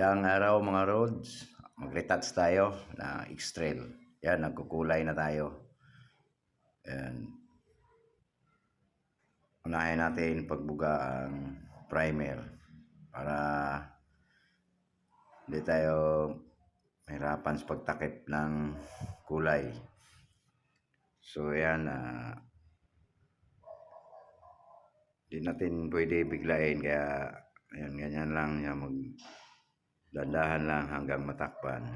Magandang araw mga roads. Mag-retouch tayo na X-Trail. Yan, nagkukulay na tayo. Yan. Unahin natin pagbuga ang primer para hindi tayo mahirapan sa pagtakip ng kulay. So yan, hindi natin pwede biglain kaya yan, ganyan lang yan, dandahan lang hanggang matakpan.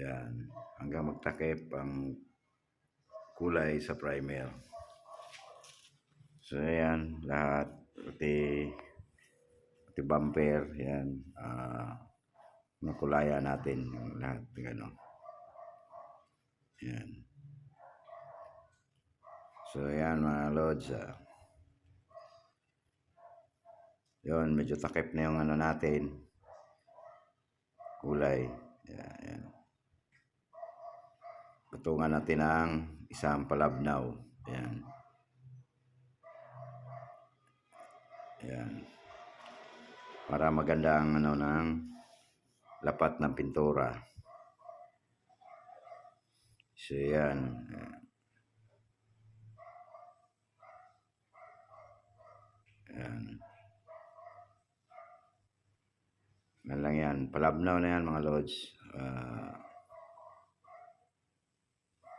Yan, hanggang magtakip ang kulay sa primer. So ayan, lahat pati bumper, yan, nakulaya natin yung lahat, gano'n. Yan. So ayan mga lods, yun, medyo takip na yung ano natin, kulay. Yan, yan. Patungan natin ang isang palabnaw. Yan. Yan. Para maganda ang ano ng lapat ng pintura. So yan. Yan. Yan lang yan. Palabnaw na yan mga lods.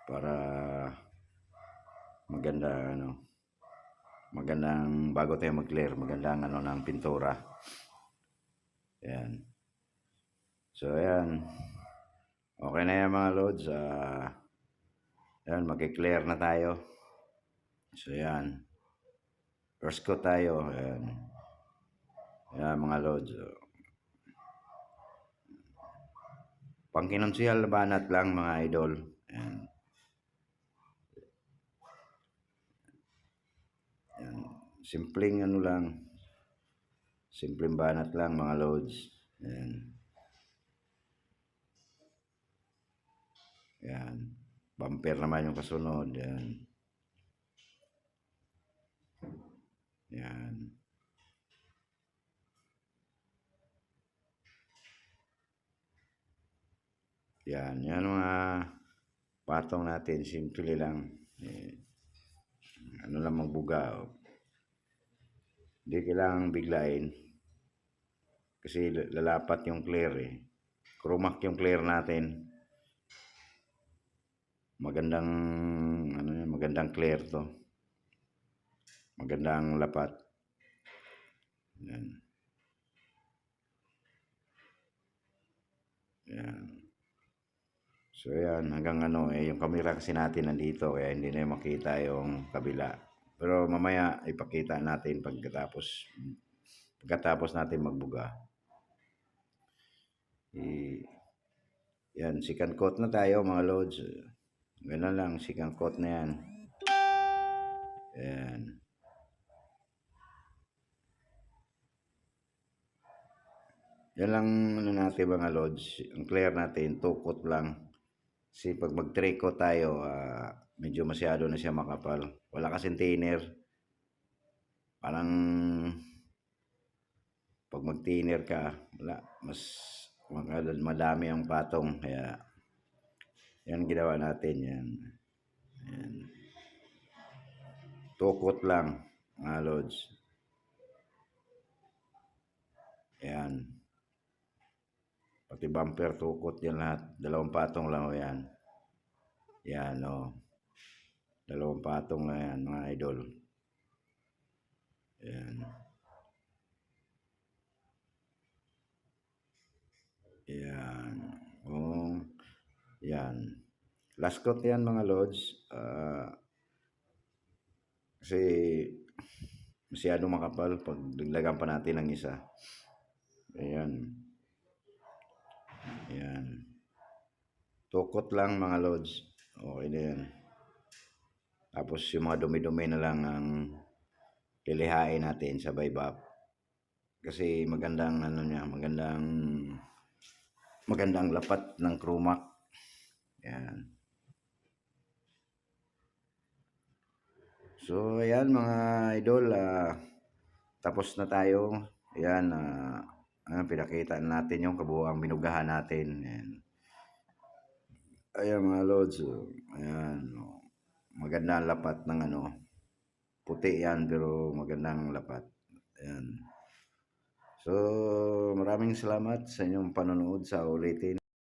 Para maganda magandang bago tayo mag-clear, magandang ano ng pintura. Yan. So ayan. Okay na yan mga lods. Yan, mag-clear na tayo. So yan. First coat tayo. Yan. Yan mga lods. Pangkinonsyal banat lang mga idol. Yan. Yan. Simpleng ano lang. Simpleng banat lang mga loads. Yan. Yan. Bumper naman yung kasunod. Yan. Yan. Yan. Yan mga patong natin. Simple lang. Ano lang magbuga. Hindi kailangang biglain. Kasi lalapat yung clear eh. Chromac yung clear natin. Magandang magandang clear to. Magandang lapat. Yan. Yan. So yan, hanggang yung camera kasi natin nandito kaya hindi na makita yung kabila. Pero mamaya ipakita natin pagkatapos natin magbuga. Yan, second coat na tayo mga loads. Ganun lang, second coat na yan. Yan. Yan lang natin mga loads. Ang clear natin, 2 coat lang. Kasi pag mag 3 coat tayo, medyo masyado na siya makapal. Wala kasing thinner. Parang pag mag thinner ka, wala, mas madami ang patong. Kaya yan ginawa natin yan. Yan. 2 coat lang mga loads. Yan. Pati bumper, 2 coat yan lahat. 2 patong lang yan. Yan 2 patong lang yan mga idol. Yan. Yan. Yan. Last coat yan mga loads. Kasi masyado makapal pag dagdagan pa natin ng isa. Ayan. Ayan. 2 coat lang mga loads. Okay na yan. Tapos yung mga dumi-dumi na lang ang lilihain natin sa buy-up. Kasi magandang magandang lapat ng Chromac. Yan. So ayan mga idol, tapos na tayo. Ayan, ayan, pinakita natin yung kabuuang binugahan natin. Ayan. Ayan mga lods. Ayan. Maganda ang lapat ng ano. Puti yan pero magandang lapat. Ayan. So, maraming salamat sa inyong panonood sa ulitin.